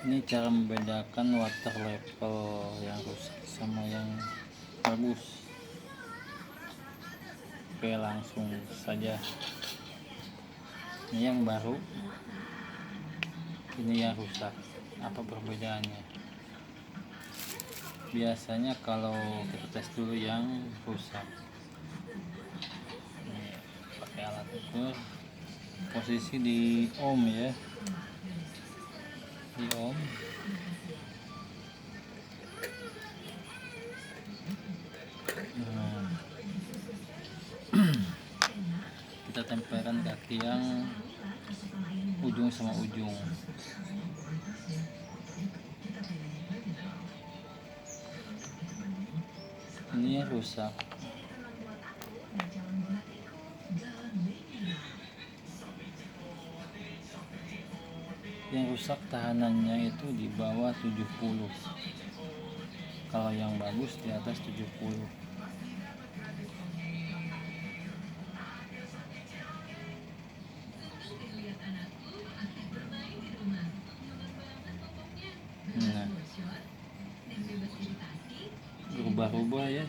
Ini cara membedakan water level yang rusak sama yang bagus. Oke, langsung saja. Ini yang baru, ini yang rusak. Apa perbedaannya? Biasanya kalau kita tes dulu yang rusak, ini pakai alat ukur, posisi di ohm ya, di ohm. Nah, kita tempelkan kaki yang ujung sama ujung. Ini rusak. Yang rusak tahanannya itu di bawah 70. Kalau yang bagus di atas 70. Nah, berubah-ubah ya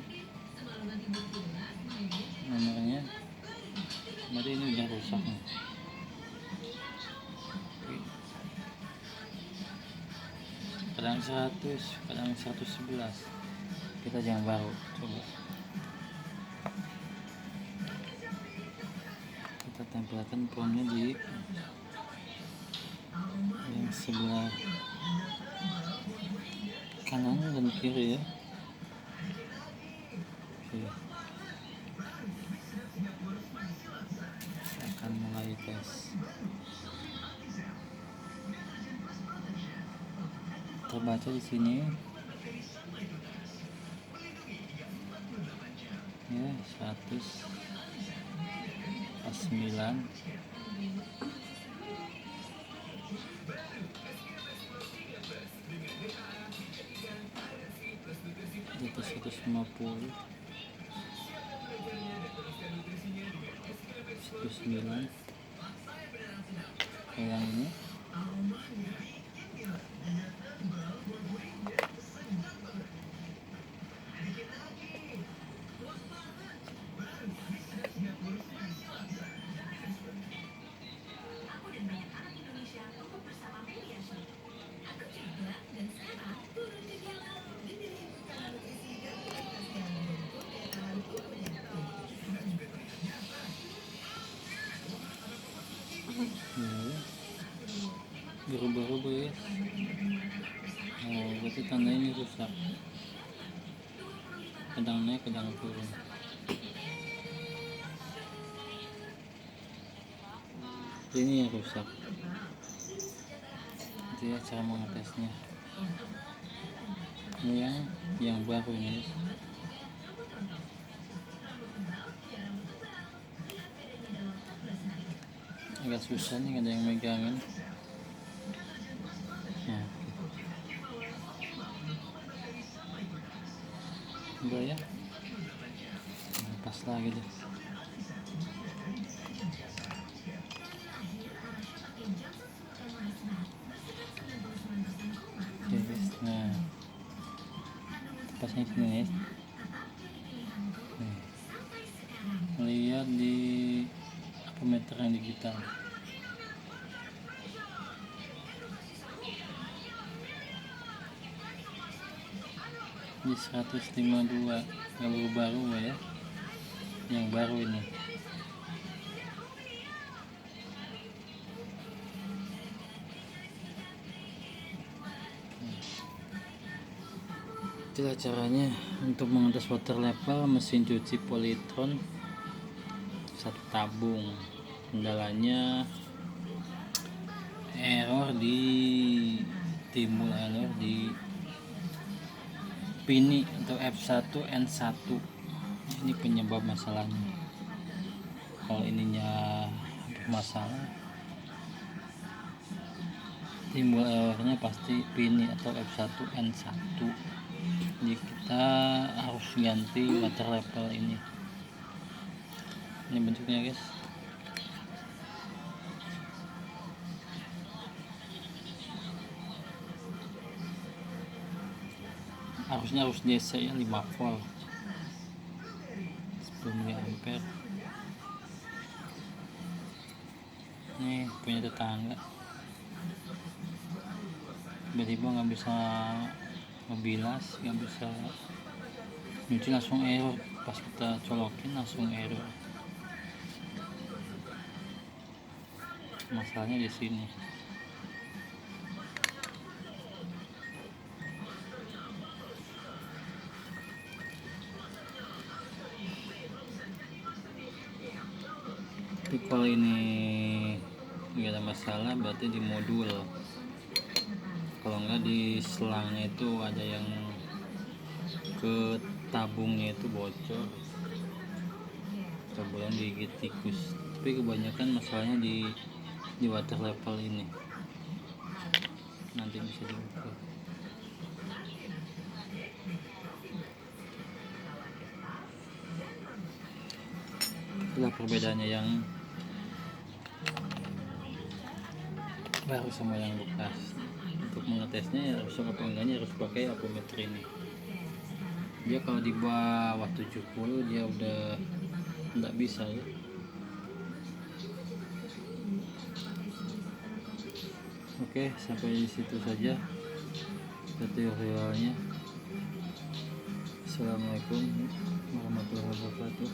nomornya. Berarti ini udah rusak nih. Kadang 100, kadang 111. Kita yang baru coba. Kita tempelkan promnya di yang sebelah kanan dan kiri ya. Oke. Akan mulai tes. Terbaca di sini ya, 109. Di atas 150, 109. Yang ini berubah-ubah ya. Oh, berarti tanda ini rusak. Kadang naik, kadang turun. Ini yang rusak. Itu ya cara mengetesnya. Ini yang baru ini. Agak susah nih, ada yang megangin. Nah, udah ya. Nah, pas lagi deh. Oke guys, nah pasnya sini ya. Lihat di meter yang digital. Di 152, nggak berubah-ubah ya. Yang baru ini. Itulah caranya untuk mengetes water level mesin cuci Polytron 1 tabung. Kendalanya timbul error di pini atau F1N1. Ini penyebab masalahnya. Kalau ininya bermasalah, timbul errornya pasti pini atau F1N1. Jadi kita harus ganti water level ini. Ini bentuknya guys. harusnya harus DC ya 5 volt 10 mA. Nih punya tetangga tiba-tiba nggak bisa ngebilas, nggak bisa nyuci, langsung error. Pas kita colokin langsung error. Masalahnya di sini. Tapi kalau ini nggak ada masalah, berarti di modul. Kalau nggak di selangnya itu ada yang ke tabungnya itu bocor, kebetulan digigit tikus. Tapi kebanyakan masalahnya di water level ini. Nanti bisa diukur. Itulah perbedaannya yang baru sama yang bekas. Untuk mengetesnya ya rusak atau enggaknya harus pakai apometer ini. Dia kalau di bawah 70 dia udah enggak bisa ya. Oke, sampai di situ saja tutorialnya. Assalamualaikum warahmatullahi wabarakatuh.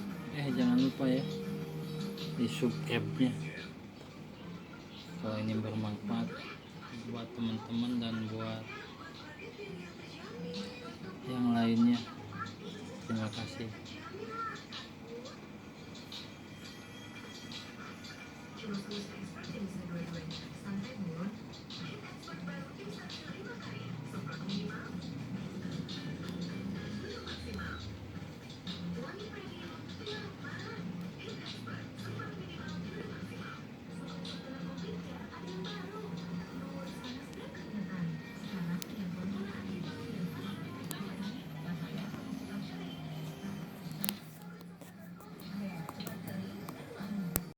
Jangan lupa ya di subscribe-nya kalau ini bermanfaat buat teman-teman dan buat yang lainnya. Terima kasih.